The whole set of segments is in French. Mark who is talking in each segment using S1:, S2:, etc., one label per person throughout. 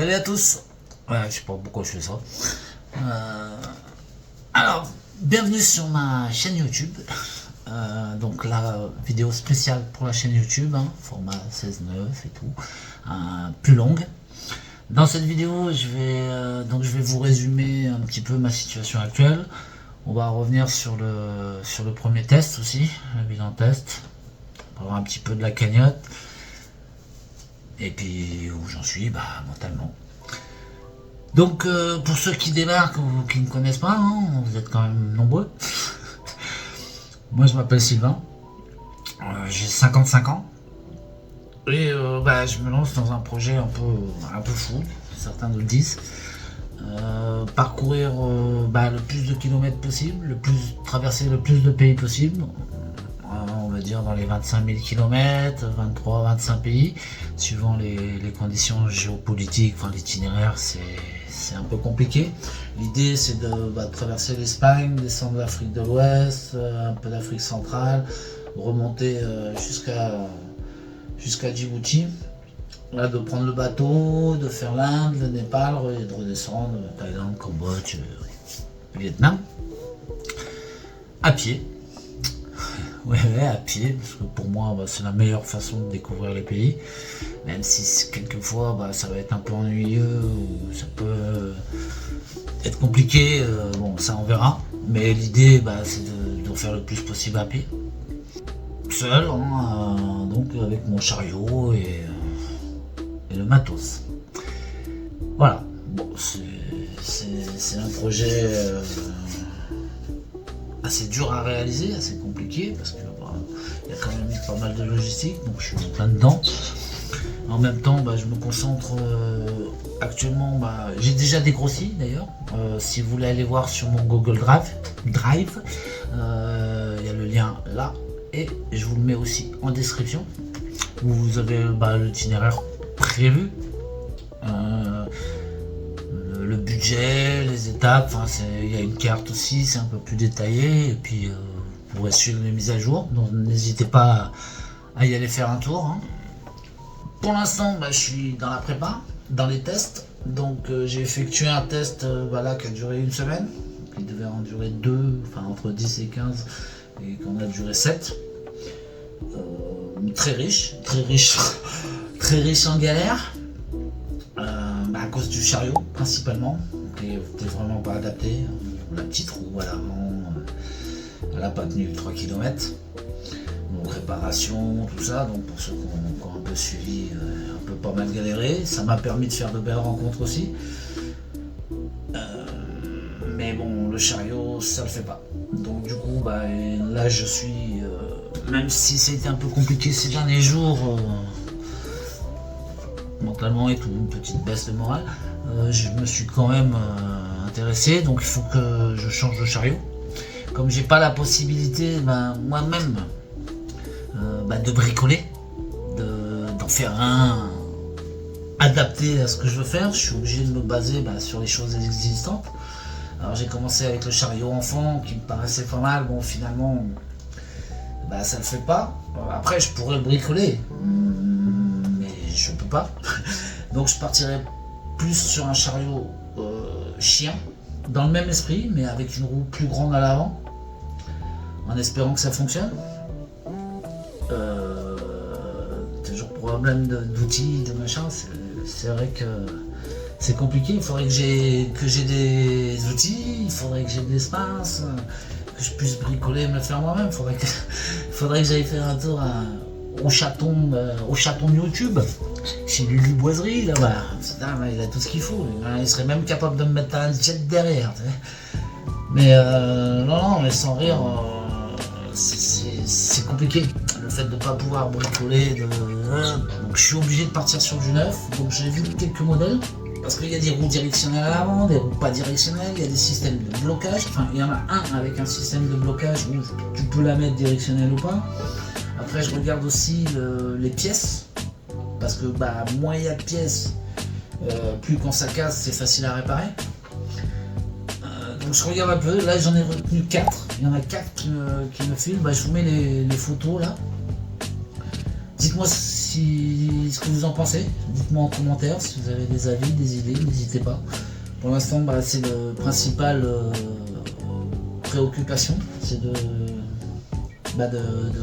S1: Salut à tous. Ouais, je sais pas pourquoi je fais ça. Alors, bienvenue sur ma chaîne YouTube. Donc la vidéo spéciale pour la chaîne YouTube, hein, format 16:9 et tout, plus longue. Dans cette vidéo, je vais vous résumer un petit peu ma situation actuelle. On va revenir sur le premier test aussi, le bilan test. On va voir un petit peu de la cagnotte. Et puis où j'en suis, mentalement. Donc pour ceux qui débarquent ou qui ne connaissent pas, hein, vous êtes quand même nombreux. Moi je m'appelle Sylvain, j'ai 55 ans. Et je me lance dans un projet un peu fou, certains nous le disent. Parcourir le plus de kilomètres possible, traverser le plus de pays possible. On va dire dans les 25 000 km, 23-25 pays, suivant les conditions géopolitiques. Enfin, l'itinéraire c'est un peu compliqué. L'idée c'est de traverser l'Espagne, descendre l'Afrique de l'Ouest, un peu d'Afrique centrale, remonter jusqu'à Djibouti, là, de prendre le bateau, de faire l'Inde, le Népal, et de redescendre Thaïlande, Cambodge, Vietnam, à pied. Ouais, à pied, parce que pour moi c'est la meilleure façon de découvrir les pays, même si quelquefois ça va être un peu ennuyeux ou ça peut être compliqué, bon ça on verra, mais l'idée c'est de faire le plus possible à pied, seul, donc avec mon chariot et le matos. Voilà, bon c'est un projet assez dur à réaliser, assez compliqué, parce qu'il y a quand même pas mal de logistique, donc je suis en plein dedans. En même temps, je me concentre actuellement, j'ai déjà dégrossi d'ailleurs. Si vous voulez aller voir sur mon Google Drive, il y a le lien là, et je vous le mets aussi en description, où vous avez l'itinéraire prévu, le budget, les étapes, il y a une carte aussi, c'est un peu plus détaillé, et puis vous pourrez suivre les mises à jour, donc n'hésitez pas à y aller faire un tour, hein. Pour l'instant, je suis dans la prépa, dans les tests, donc j'ai effectué un test qui a duré une semaine, qui devait en durer 2, entre 10 et 15, et qu'on a duré 7. Très riche très riche en galère, à cause du chariot principalement, qui n'était vraiment pas adapté. La petite roue à l'avant, elle n'a pas tenu 3 km. Donc réparation, tout ça, donc pour ceux qui ont un peu suivi, un peu pas mal galéré, ça m'a permis de faire de belles rencontres aussi. Mais bon, le chariot, ça le fait pas. Donc du coup, là je suis, même si c'était un peu compliqué ces derniers jours, mentalement et tout, une petite baisse de morale, je me suis quand même intéressé, donc il faut que je change de chariot. Comme j'ai pas la possibilité moi-même de bricoler, d'en faire un adapté à ce que je veux faire, je suis obligé de me baser sur les choses existantes. Alors j'ai commencé avec le chariot enfant qui me paraissait pas mal, bon finalement ça le fait pas. Après je pourrais le bricoler, mais je peux pas. Donc je partirai plus sur un chariot chien, dans le même esprit, mais avec une roue plus grande à l'avant, en espérant que ça fonctionne. Toujours problème d'outils, de machin, c'est vrai que c'est compliqué. Il faudrait que j'ai des outils, il faudrait que j'ai de l'espace, que je puisse bricoler et me le faire moi-même. Il faudrait que j'aille faire un tour au chaton de YouTube, chez Lulu Boiserie, là-bas. Il a tout ce qu'il faut. Il serait même capable de me mettre un jet derrière. Mais non, mais sans rire, c'est compliqué. Le fait de ne pas pouvoir bricoler, donc je suis obligé de partir sur du neuf. Donc j'ai vu quelques modèles, parce qu'il y a des roues directionnelles à l'avant, des roues pas directionnelles, il y a des systèmes de blocage. Il y en a un avec un système de blocage où tu peux la mettre directionnelle ou pas. Après je regarde aussi les pièces, parce que moins il y a de pièces, plus quand ça casse c'est facile à réparer. Donc je regarde un peu, là j'en ai retenu 4, il y en a 4 qui me filent, je vous mets les photos là. Dites-moi si ce que vous en pensez. Dites-moi en commentaire si vous avez des avis, des idées, n'hésitez pas. Pour l'instant, c'est le principal préoccupation, c'est de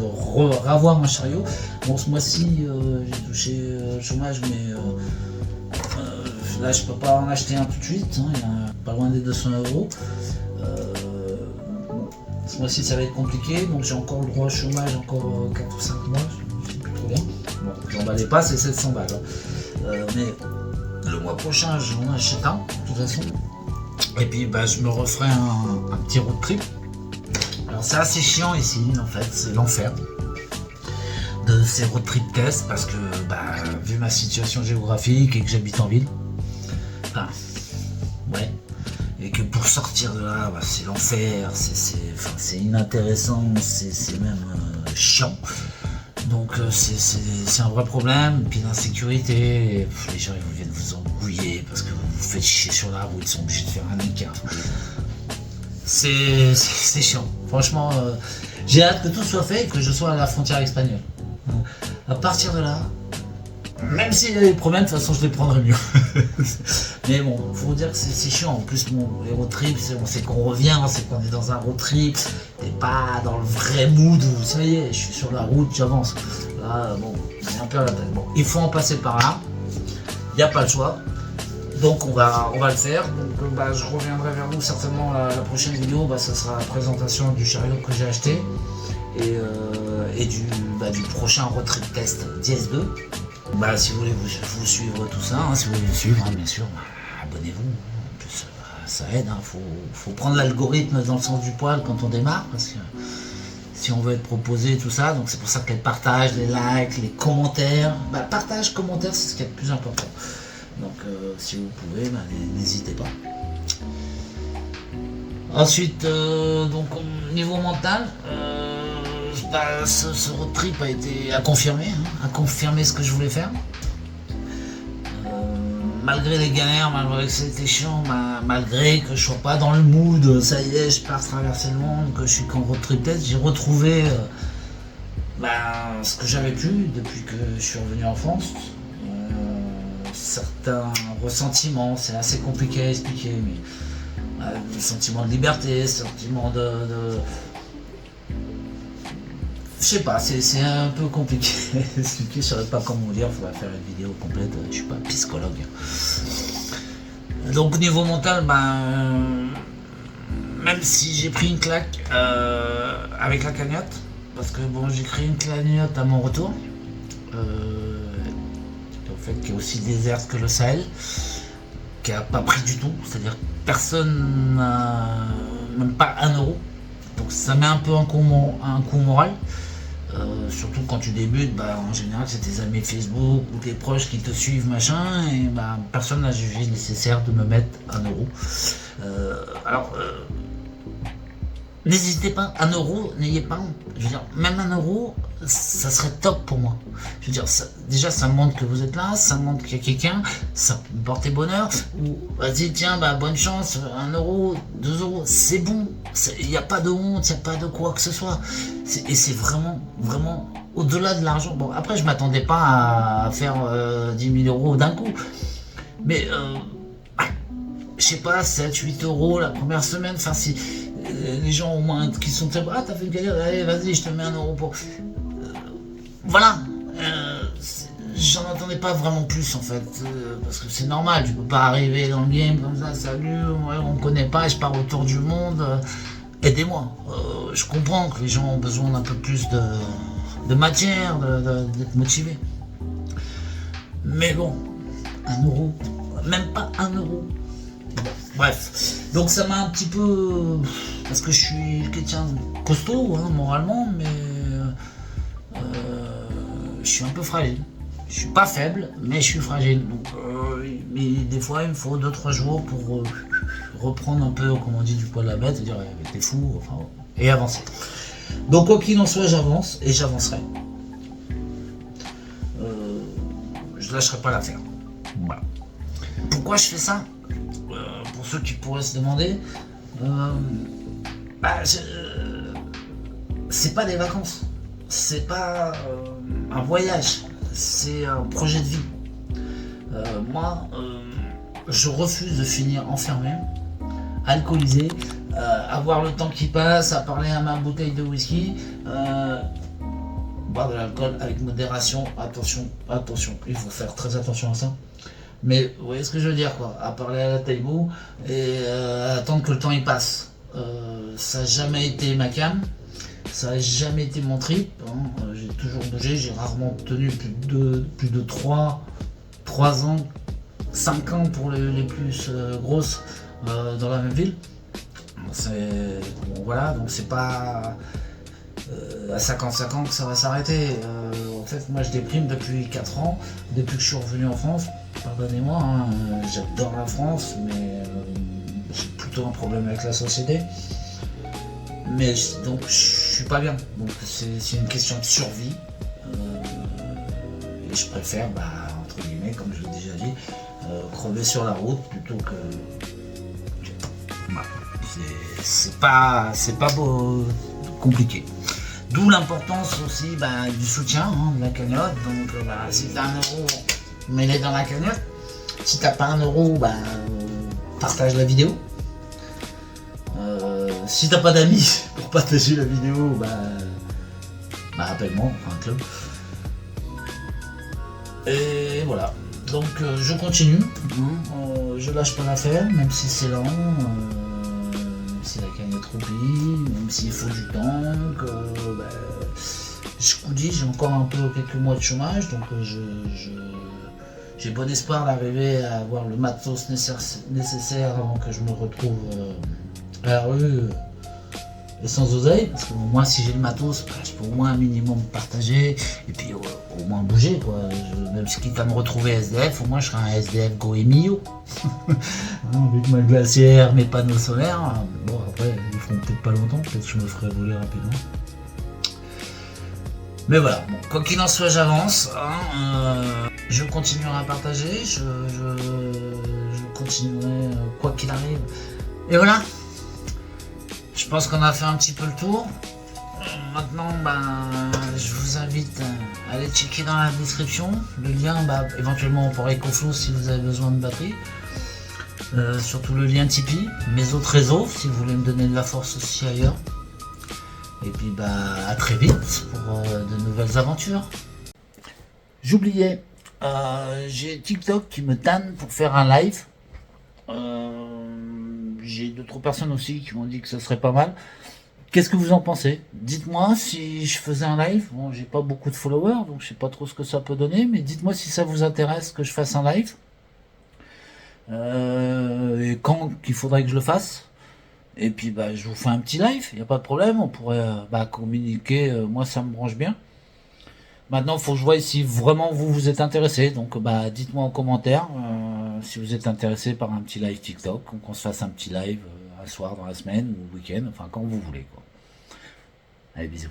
S1: revoir un chariot. Bon, ce mois-ci, j'ai touché le chômage, mais là, je peux pas en acheter un tout de suite. Il y a pas loin des 200 €. Ce mois-ci, ça va être compliqué, donc j'ai encore le droit au chômage, encore 4 ou 5 mois, je sais plus trop bien. Bon, j'emballais pas, c'est 700 balles. Mais le mois prochain, j'en achète un, de toute façon. Et puis, je me referai un petit road trip. Alors, c'est assez chiant ici, en fait, c'est l'enfer de ces road trip tests, parce que, vu ma situation géographique et que j'habite en ville, ouais. Et que pour sortir de là, c'est l'enfer, c'est inintéressant, c'est même chiant. Donc c'est un vrai problème. Et puis l'insécurité, les gens ils viennent vous embrouiller parce que vous vous faites chier sur la route, ils sont obligés de faire un écart. C'est chiant. Franchement, j'ai hâte que tout soit fait et que je sois à la frontière espagnole. À partir de là, même s'il y a des problèmes, de toute façon je les prendrai mieux. Mais bon, faut dire que c'est chiant. En plus, les road trips, on sait qu'on revient, on sait qu'on est dans un road trip. T'es pas dans le vrai mood où ça y est, je suis sur la route, j'avance. Là, j'ai un peu à la tête. Bon, il faut en passer par là. Il n'y a pas le choix. Donc on va le faire. Donc je reviendrai vers vous certainement la prochaine vidéo. Ça sera la présentation du chariot que j'ai acheté et du prochain road trip test DS2. Si vous voulez vous suivre tout ça, si vous voulez me suivre, bien sûr, abonnez-vous. En plus, ça aide. Faut prendre l'algorithme dans le sens du poil quand on démarre, parce que si on veut être proposé tout ça, donc c'est pour ça que les partages, les likes, les commentaires, partage, commentaire, c'est ce qui est le plus important. Donc si vous pouvez, n'hésitez pas. Ensuite, donc au niveau mental. Ce road trip a confirmé ce que je voulais faire. Malgré les galères, malgré que c'était chiant, malgré que je sois pas dans le mood, ça y est, je pars traverser le monde, que je suis qu'en road trip test, j'ai retrouvé ce que j'avais plus depuis que je suis revenu en France. Certains ressentiments, c'est assez compliqué à expliquer, mais sentiment de liberté, sentiment de je sais pas, c'est un peu compliqué à expliquer, je saurais pas comment dire, il faudrait faire une vidéo complète, je suis pas psychologue. Donc au niveau mental, même si j'ai pris une claque avec la cagnotte, parce que j'ai créé une cagnotte à mon retour, au fait qui est aussi déserte que le Sahel, qui a pas pris du tout, c'est-à-dire que personne n'a même pas 1 €, donc ça met un peu un coup moral. Surtout quand tu débutes, en général c'est tes amis Facebook ou tes proches qui te suivent et personne n'a jugé nécessaire de me mettre 1 €. N'hésitez pas, 1 €, n'ayez pas honte. Je veux dire, même 1 €, ça serait top pour moi. Je veux dire, déjà ça montre que vous êtes là, ça montre qu'il y a quelqu'un, ça me porte bonheur. Ou vas-y, tiens, bonne chance, 1 €, 2 €, c'est bon. Il n'y a pas de honte, il n'y a pas de quoi que ce soit. Et c'est vraiment, vraiment au-delà de l'argent. Bon, après, je ne m'attendais pas à faire 10 000 € d'un coup. Mais, je sais pas, 7, 8 € la première semaine, si les gens au moins qui sont très t'as fait une galère, allez vas-y je te mets 1 € pour voilà, j'en attendais pas vraiment plus en fait, parce que c'est normal, tu peux pas arriver dans le game comme ça, salut, on me connaît pas et je pars autour du monde, aidez-moi. Je comprends que les gens ont besoin d'un peu plus de matière, d'être motivés, mais bon, 1 €, même pas 1 €. Bref, donc ça m'a un petit peu, parce que je suis quelqu'un costaud moralement, mais je suis un peu fragile. Je suis pas faible, mais je suis fragile. Donc, mais des fois, il me faut 2-3 jours pour reprendre un peu, comme on dit, du poil de la bête, et dire t'es fou, et avancer. Donc, quoi qu'il en soit, j'avance et j'avancerai. Je lâcherai pas l'affaire. Voilà. Pourquoi je fais ça? Pour ceux qui pourraient se demander, c'est pas des vacances, c'est pas un voyage, c'est un projet de vie. Moi, je refuse de finir enfermé, alcoolisé, avoir le temps qui passe, à parler à ma bouteille de whisky, boire de l'alcool avec modération, attention, il faut faire très attention à ça. Mais vous voyez ce que je veux dire, quoi, à parler à la taille-bout et attendre que le temps y passe. Ça n'a jamais été ma cam, ça n'a jamais été mon trip, hein. J'ai toujours bougé, j'ai rarement tenu plus de 3 ans, 5 ans pour les plus grosses dans la même ville. Bon, voilà, donc c'est pas à 55 ans que ça va s'arrêter. En fait, moi je déprime depuis 4 ans, depuis que je suis revenu en France. Pardonnez-moi, hein, j'adore la France, mais j'ai plutôt un problème avec la société. Mais donc je suis pas bien. Donc c'est une question de survie. Et je préfère, entre guillemets, comme je l'ai déjà dit, crever sur la route plutôt que. Voilà. C'est pas compliqué. D'où l'importance aussi du soutien, hein, de la cagnotte. Donc si t'as 1 euro, mets-les dans la cagnotte. Si t'as pas 1 euro, partage la vidéo. Si t'as pas d'amis pour partager la vidéo, appelle-moi, enfin un club. Et voilà. Donc je continue. Je lâche pas l'affaire, même si c'est lent. Si la cagnotte roupille, même s'il faut du temps, je vous dis, j'ai encore un peu quelques mois de chômage, donc j'ai bon espoir d'arriver à avoir le matos nécessaire avant que je me retrouve à la rue et sans oseille, parce que moi si j'ai le matos, je peux au moins un minimum partager, et puis au moins bouger, quoi. Même si quitte à me retrouver SDF, au moins je serai un SDF Goemio. Avec ma glacière, mes panneaux solaires. Bon, après, ils feront peut-être pas longtemps, peut-être que je me ferai voler rapidement. Mais voilà, bon, quoi qu'il en soit, j'avance. Je continuerai à partager, je continuerai quoi qu'il arrive. Et voilà, je pense qu'on a fait un petit peu le tour. Maintenant, je vous invite à aller checker dans la description le lien, éventuellement pour EcoFlow si vous avez besoin de batterie. Surtout le lien Tipeee, mes autres réseaux si vous voulez me donner de la force aussi ailleurs. Et puis à très vite pour de nouvelles aventures. J'oubliais, j'ai TikTok qui me tanne pour faire un live. J'ai d'autres personnes aussi qui m'ont dit que ça serait pas mal. Qu'est-ce que vous en pensez? Dites-moi si je faisais un live. Bon, j'ai pas beaucoup de followers, donc je sais pas trop ce que ça peut donner, mais dites-moi si ça vous intéresse que je fasse un live. Et quand qu'il faudrait que je le fasse. Et puis je vous fais un petit live, il n'y a pas de problème, on pourrait communiquer, moi ça me branche bien. Maintenant il faut que je voie si vraiment vous êtes intéressé, donc dites-moi en commentaire si vous êtes intéressé par un petit live TikTok, qu'on se fasse un petit live un soir dans la semaine ou le week-end, enfin quand vous voulez, quoi. Allez, bisous.